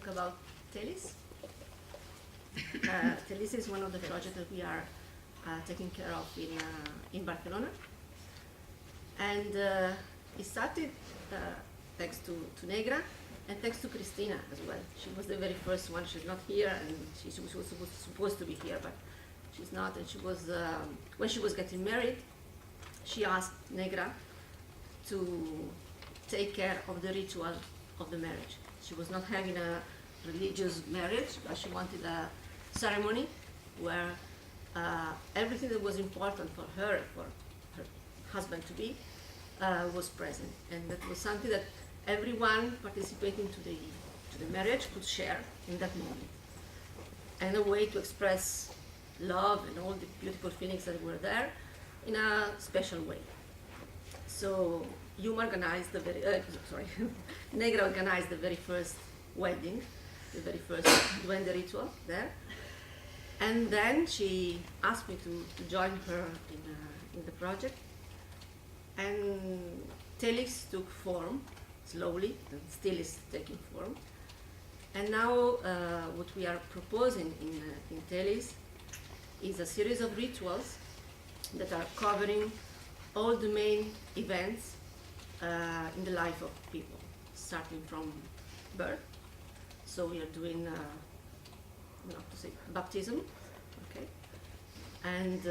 talk about Telis. Telis is one of the projects that we are taking care of in Barcelona. And it started thanks to Negra and thanks to Cristina as well. She was the very first one. She's not here, and she was supposed to be here, but she's not. And she was, when she was getting married, she asked Negra to take care of the ritual of the marriage. She was not having a religious marriage, but she wanted a ceremony where everything that was important for her, for her husband to be, was present. And that was something that everyone participating to the marriage could share in that moment. And a way to express love and all the beautiful feelings that were there in a special way. So you organized the very, Negra organized the very first wedding, the very first duende ritual there. And then she asked me to join her in the project. And Telis took form slowly, and still is taking form. And now what we are proposing in Telis is a series of rituals that are covering all the main events in the life of people, starting from birth. So we are doing, baptism, okay, and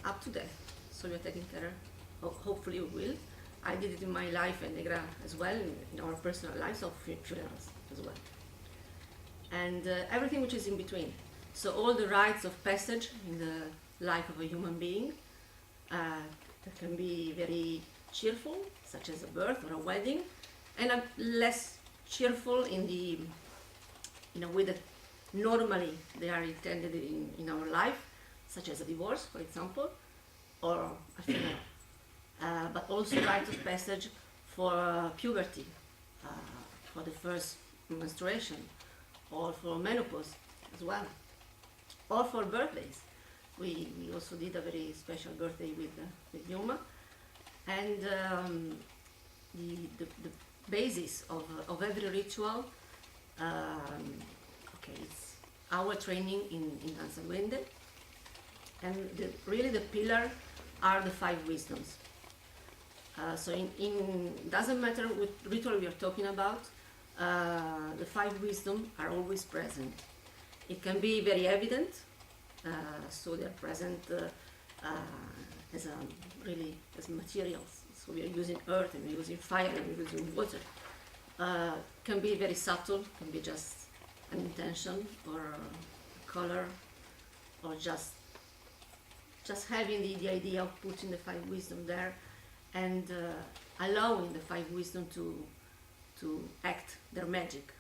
up to death. So we are taking care. Hopefully we will. I did it in my life, and Negra as well, in our personal lives of funerals as well. And everything which is in between. So all the rites of passage in the life of a human being that can be very cheerful, such as a birth or a wedding, and less cheerful in a way that normally they are intended in our life, such as a divorce, for example, or a funeral. But also rites of passage for puberty, for the first menstruation, or for menopause as well, or for birthdays. We also did a very special birthday with Yoma. And the basis of every ritual, it's our training in Danza Duende. And really the pillar are the 5 wisdoms. So doesn't matter what ritual we are talking about, the 5 wisdoms are always present. It can be very evident, so they are present as materials. So we are using earth, and we're using fire, and we're using water. Can be very subtle, can be just an intention or a color, or just having the idea of putting the 5 wisdom there, and allowing the 5 wisdom to act their magic.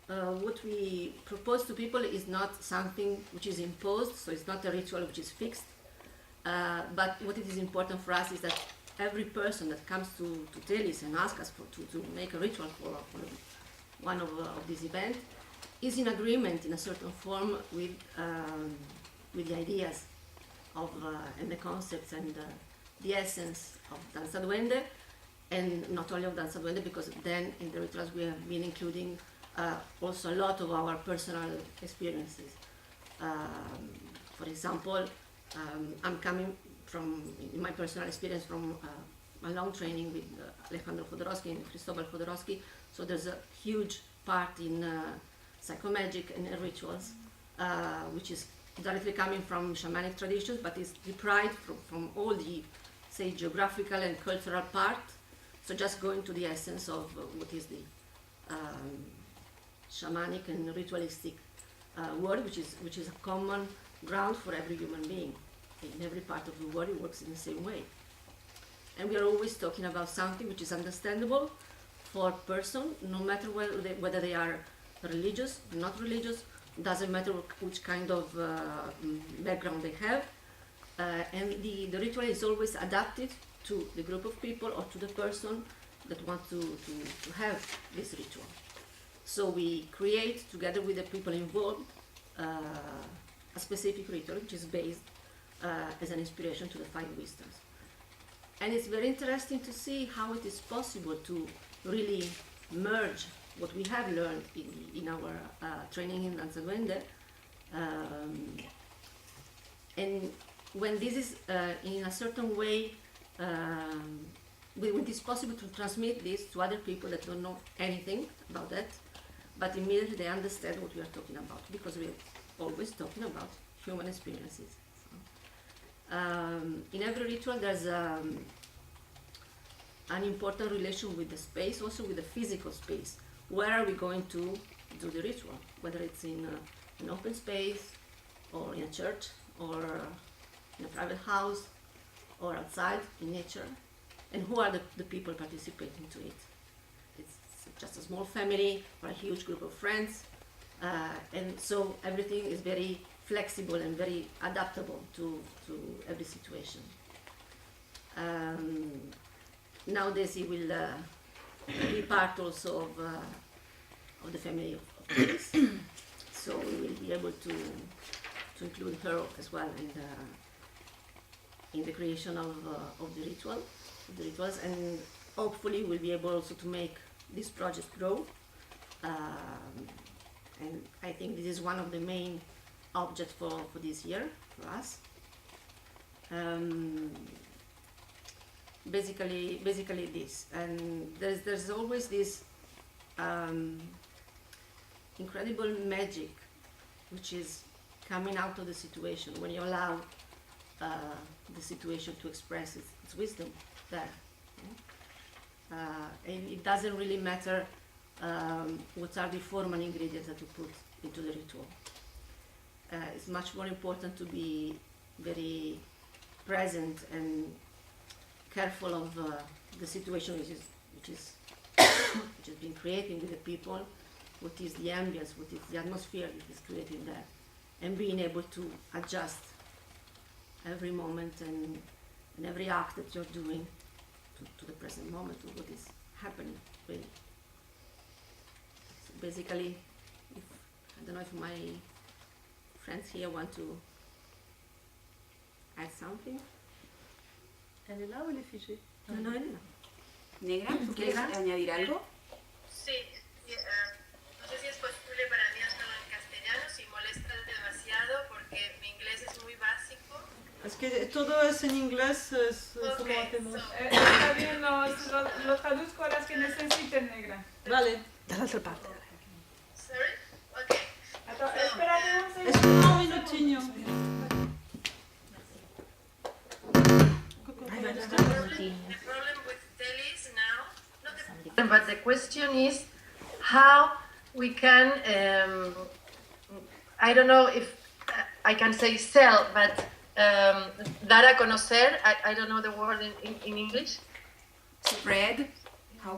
What we propose to people is not something which is imposed, so it's not a ritual which is fixed, but what it is important for us is that every person that comes to Telis and asks us to make a ritual for one of these events is in agreement in a certain form with the ideas of and the concepts and the essence of Danza Duende, and not only of Danza Duende, because then in the rituals we have been including also a lot of our personal experiences. For example, I'm coming from, in my personal experience, from a long training with Alejandro Jodorowsky and Cristobal Jodorowsky, so there's a huge part in psychomagic and rituals, which is directly coming from shamanic traditions, but is deprived from all the, say, geographical and cultural part. So just going to the essence of what is the shamanic and ritualistic world, which is a common ground for every human being. In every part of the world, it works in the same way. And we are always talking about something which is understandable for a person, no matter whether they are religious, not religious, doesn't matter which kind of background they have. And the ritual is always adapted to the group of people or to the person that wants to have this ritual. So we create, together with the people involved, a specific ritual which is based as an inspiration to the 5 wisdoms. And it's very interesting to see how it is possible to really merge what we have learned in our training in Danza Duende. And when this is in a certain way, when it is possible to transmit this to other people that don't know anything about that, but immediately they understand what we are talking about, because we are always talking about human experiences. In every ritual there's an important relation with the space, also with the physical space. Where are we going to do the ritual? Whether it's in an open space, or in a church, or in a private house, or outside in nature, and who are the people participating to it. It's just a small family or a huge group of friends, and so everything is very flexible and very adaptable to every situation. Nowadays he will be part also of the family of Chris, so we will be able to include her as well in the creation of the rituals, and hopefully we'll be able also to make this project grow. And I think this is one of the main objects for this year for us. Basically this, and there's always this incredible magic which is coming out of the situation when you allow the situation to express its wisdom there. And it doesn't really matter what are the formal ingredients that you put into the ritual. It's much more important to be very present and careful of the situation which is being created with the people, what is the ambience, what is the atmosphere that is created there, and being able to adjust every moment and every act that you're doing to the present moment, to what is happening really. So basically, I don't know if my friends here want to add something. Elle est là ou elle est figée? No, Elena. Negra, ¿tú quieres añadir algo? Sí, no sé si es posible para mí hacerlo en castellano, si molesta demasiado, porque mi inglés es muy básico. Es que todo es en inglés, es como hacemos. Está bien, lo traduzco a las que necesiten, Negra. Vale. Sorry? Okay. Espérate un segundo. Espera un minutinho. The problem with Telis now, not the problem, but the question is how we can, I don't know if I can say sell, but dar a conocer, I don't know the word in English. Spread. How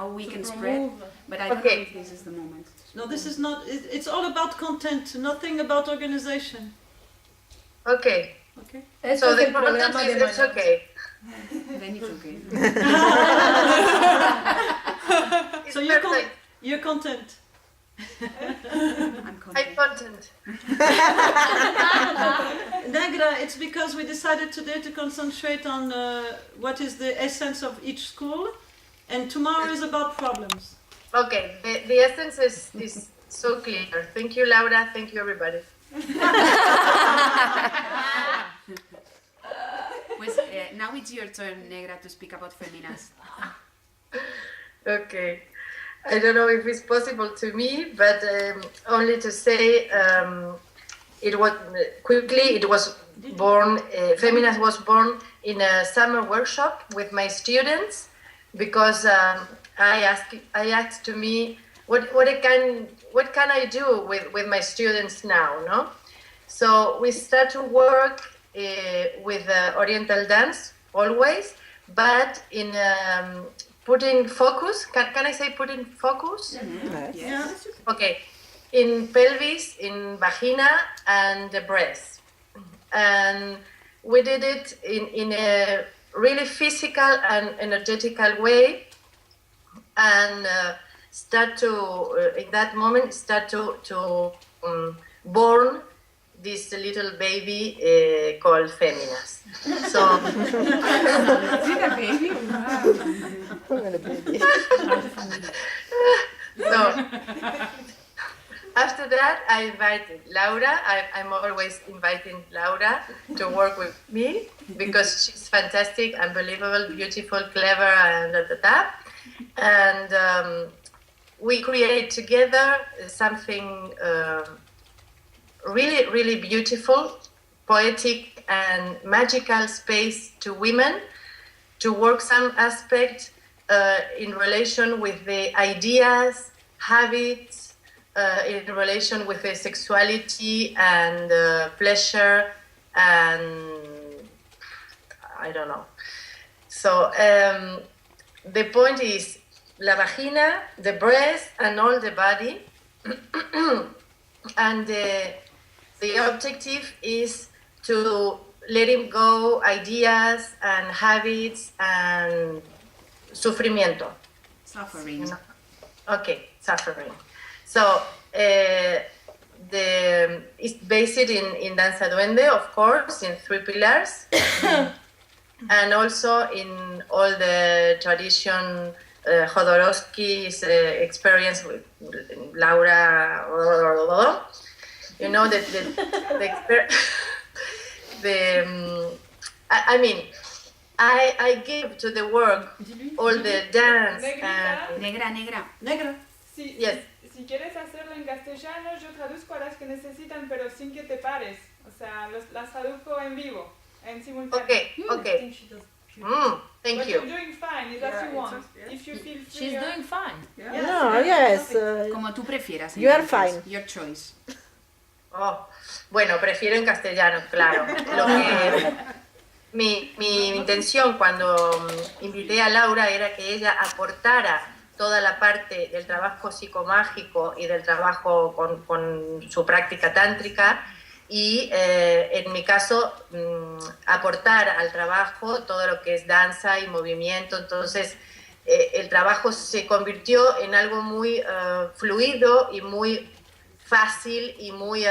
we can spread. But I don't know if this is the moment. No, this is not, it's all about content, nothing about organization. Okay. Okay? So the content is it's okay. Then it's okay. It's So perfect. you're content. I'm I'm content. content. Negra, it's because we decided today to concentrate on what is the essence of each school, and tomorrow is about problems. Okay, the essence is so clear. Thank you, Laura. Thank you, everybody. Pues, now it's your turn, Negra, to speak about Feminas. Okay. I don't know if it's possible to me, but only to say it was quickly. It was born. Feminas was born in a summer workshop with my students because I asked to me what can I do with my students now, no? So we start to work with Oriental dance always, but in putting focus. Can I say putting focus? Mm-hmm. Yes. Okay, in pelvis, in vagina, and the breast, and we did it in a really physical and energetical way, and in that moment start to born this little baby called Feminas. So Is it a baby? so after that, I invited Laura. I'm always inviting Laura to work with me because she's fantastic, unbelievable, beautiful, clever, and And we create together something really, really beautiful, poetic, and magical space to women to work some aspect in relation with the ideas, habits, in relation with the sexuality and pleasure and I don't know. So the point is la vagina, the breast, and all the body. And the objective is to let him go ideas and habits and sufrimiento. Suffering. Okay, suffering. So it's based in Danza Duende, of course, in 3 pillars, and also in all the tradition, Jodorowsky's experience with Laura. You know I mean, I give to the work all the dance and Negra. Si, yes. si quieres hacerlo en castellano, yo traduzco a las que necesitan, pero sin que te pares. O sea, las traduzco en vivo, en simultáneo. Okay. Thank But you. you're doing fine, if that's you want. If you feel She's freer. doing fine. No, yes. Como tú prefieras. You are entonces. fine. Your choice. Oh, bueno, prefiero en castellano, claro. Mi intención cuando invité a Laura era que ella aportara toda la parte del trabajo psicomágico y del trabajo con su práctica tántrica y en mi caso aportar al trabajo todo lo que es danza y movimiento. Entonces el trabajo se convirtió en algo muy fluido y muy fácil y muy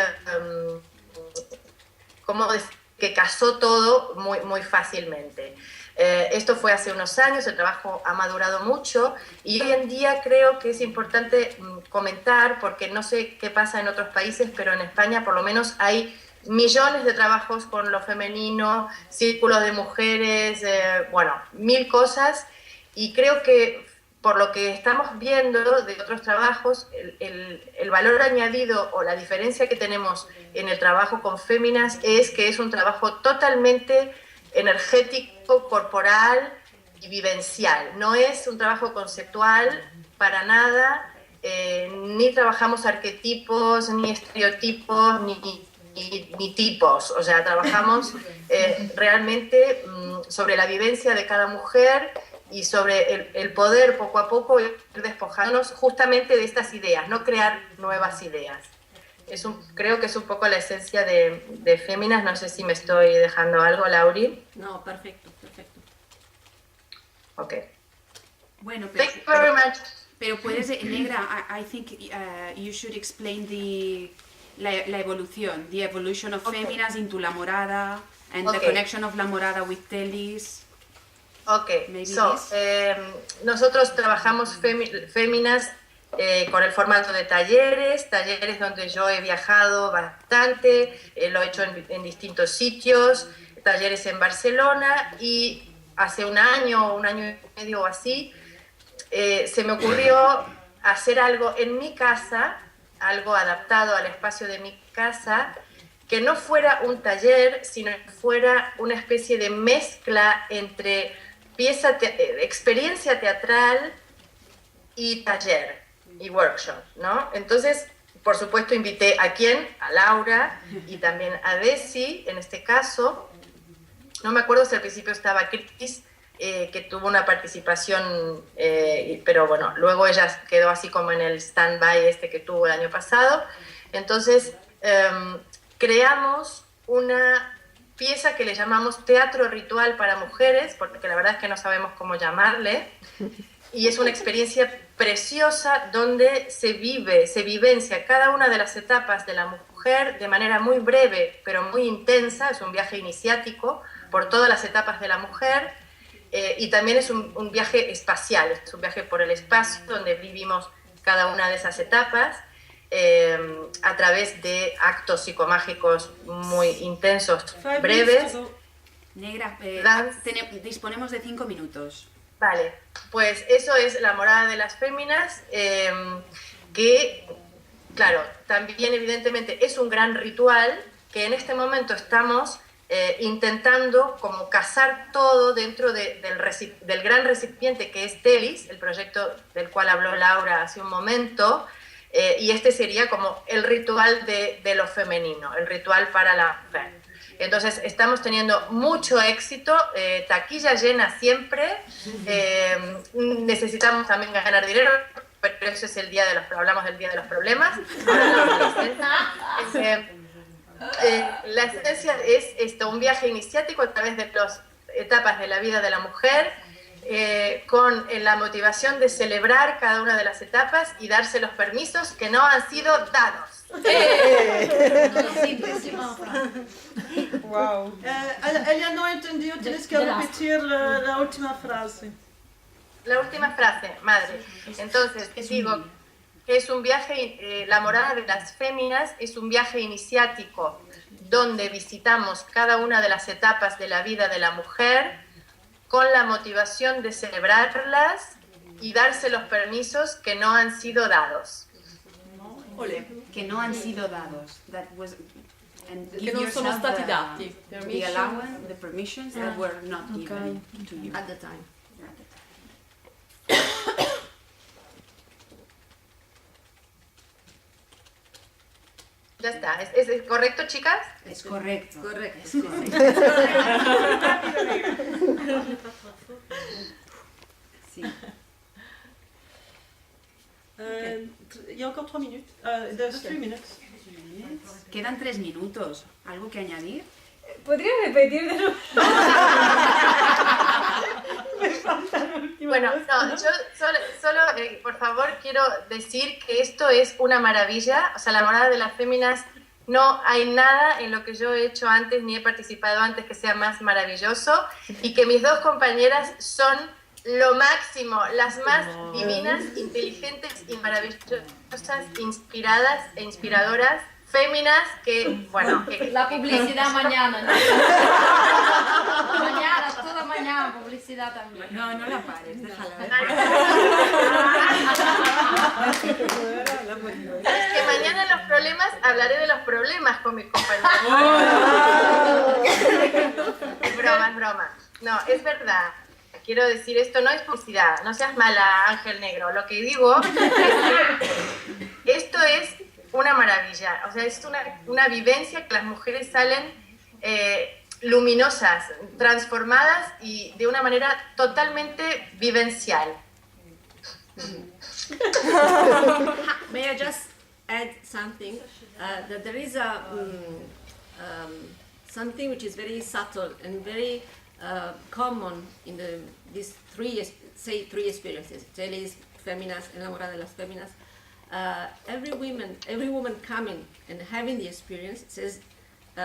que casó todo muy, muy fácilmente. Esto fue hace unos años, el trabajo ha madurado mucho y hoy en día creo que es importante comentar, porque no sé qué pasa en otros países, pero en España por lo menos hay millones de trabajos con lo femenino, círculos de mujeres, bueno, 1000 cosas, y creo que por lo que estamos viendo de otros trabajos, el valor añadido o la diferencia que tenemos en el trabajo con féminas es que es un trabajo totalmente energético, corporal y vivencial. No es un trabajo conceptual para nada, ni trabajamos arquetipos, ni estereotipos, ni tipos. O sea, trabajamos realmente sobre la vivencia de cada mujer y sobre el poder poco a poco ir despojándonos justamente de estas ideas, no crear nuevas ideas. Creo que es un poco la esencia de Féminas. No sé si me estoy dejando algo, Lauri. No, perfecto, perfecto. Ok. Bueno, Thank you very much. pero puedes, Negra, I think you should explain la evolución, the evolution of Féminas into La Morada, and the connection of La Morada with Telis. Ok, Maybe so, nosotros trabajamos Féminas con el formato de talleres donde yo he viajado bastante, lo he hecho en distintos sitios, talleres en Barcelona, y hace un año y medio o así, se me ocurrió hacer algo en mi casa, algo adaptado al espacio de mi casa, que no fuera un taller, sino que fuera una especie de mezcla entre experiencia teatral y taller y workshop, ¿no? Entonces, por supuesto, invité ¿a quién? A Laura y también a Desi, en este caso. No me acuerdo si al principio estaba Cris, que tuvo una participación, pero bueno, luego ella quedó así como en el stand-by que tuvo el año pasado. Entonces, creamos una pieza que le llamamos Teatro Ritual para Mujeres, porque la verdad es que no sabemos cómo llamarle, y es una experiencia preciosa donde se vivencia cada una de las etapas de la mujer de manera muy breve, pero muy intensa. Es un viaje iniciático por todas las etapas de la mujer, y también es un viaje espacial, es un viaje por el espacio donde vivimos cada una de esas etapas a través de actos psicomágicos muy intensos, 5 minutes breves. to go. Negra, disponemos de 5 minutos. Vale, pues eso es la morada de las féminas, que, claro, también evidentemente es un gran ritual que en este momento estamos intentando como casar todo dentro del gran recipiente que es Telis, el proyecto del cual habló Laura hace un momento, y este sería como el ritual de lo femenino, el ritual para la mujer. Entonces estamos teniendo mucho éxito, taquilla llena siempre, necesitamos también ganar dinero, pero eso es el día de hablamos del día de los problemas. La esencia es esto, un viaje iniciático a través de las etapas de la vida de la mujer, con la motivación de celebrar cada una de las etapas y darse los permisos que no han sido dados. Wow. Ella no entendió, tienes que repetir la última frase. La última frase, madre. Entonces, digo que es un viaje, la morada de las féminas es un viaje iniciático donde visitamos cada una de las etapas de la vida de la mujer con la motivación de celebrarlas y darse los permisos que no han sido dados. Que no han sido dados. And Che non sono stati dati. The allowance, the permissions that were not given to you. At the time. Ya está. ¿Es correcto, chicas? Es correcto. Correcto. Es correcto. Sí. Il y a encore 3 minutes. There's 3 minutes. Quedan 3 minutos. ¿Algo que añadir? ¿Podría repetir de nuevo? Bueno, no, yo solo por favor, quiero decir que esto es una maravilla. O sea, la morada de las féminas, no hay nada en lo que yo he hecho antes ni he participado antes que sea más maravilloso, y que mis dos compañeras son lo máximo, las más divinas, inteligentes y maravillosas, inspiradas e inspiradoras, féminas que, bueno... La publicidad mañana, ¿no? Mañana, toda mañana publicidad también. No, no la pares, déjala. Es que mañana en los problemas hablaré de los problemas con mis compañeros. Es broma, es broma. No, es verdad. Quiero decir, esto no es publicidad. No seas mala, Ángel Negro. Lo que digo es que esto es una maravilla. O sea, es una vivencia que las mujeres salen luminosas, transformadas y de una manera totalmente vivencial. May I just add something? That there is something which is very subtle and very common in these three experiences: Telis, Féminas, Enamorada de las Féminas. Every woman coming and having the experience says,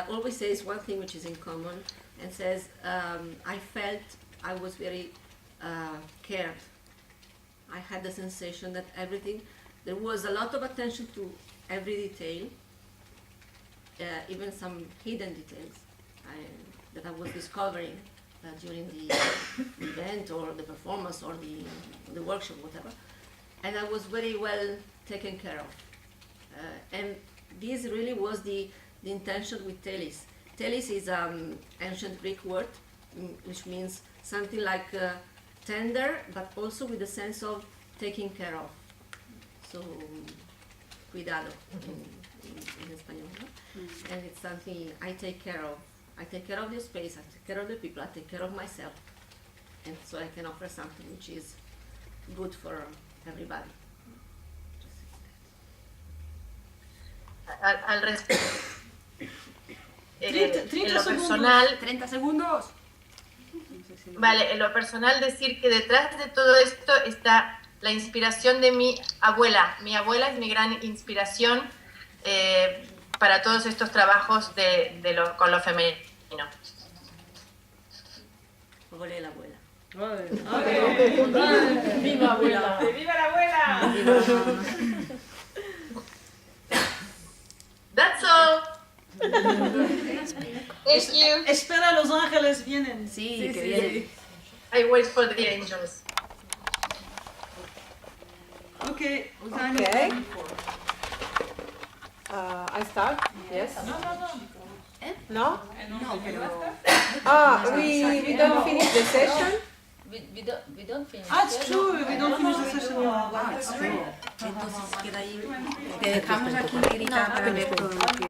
always says one thing which is in common, and says, I felt I was very cared. I had the sensation that there was a lot of attention to every detail, even some hidden details that I was discovering during the event or the performance or the workshop, whatever. And I was very well taken care of. And this really was the intention with Telis. Telis is an ancient Greek word, which means something like tender, but also with the sense of taking care of. So, cuidado in español, ¿no? And it's something I take care of. I take care of the space, I take care of the people, I take care of myself. And so I can offer something which is good for everybody. Al respecto. 30 En lo personal, 30 segundos. vale, en lo personal decir que detrás de todo esto está la inspiración de mi abuela. Mi abuela es mi gran inspiración para todos estos trabajos con lo femenino. Abuela y la abuela. Viva abuela. ¡Que viva la abuela! That's all. Thank you. Espera, Los Ángeles vienen. Sí, que bien. I wait for the angels. Okay. Okay. I start? Yes? No? No, pero We don't finish the session? We don't finish. Ah, it's true. We don't finish the session. entonces queda ahí. Te dejamos aquí negrita para ver todo lo que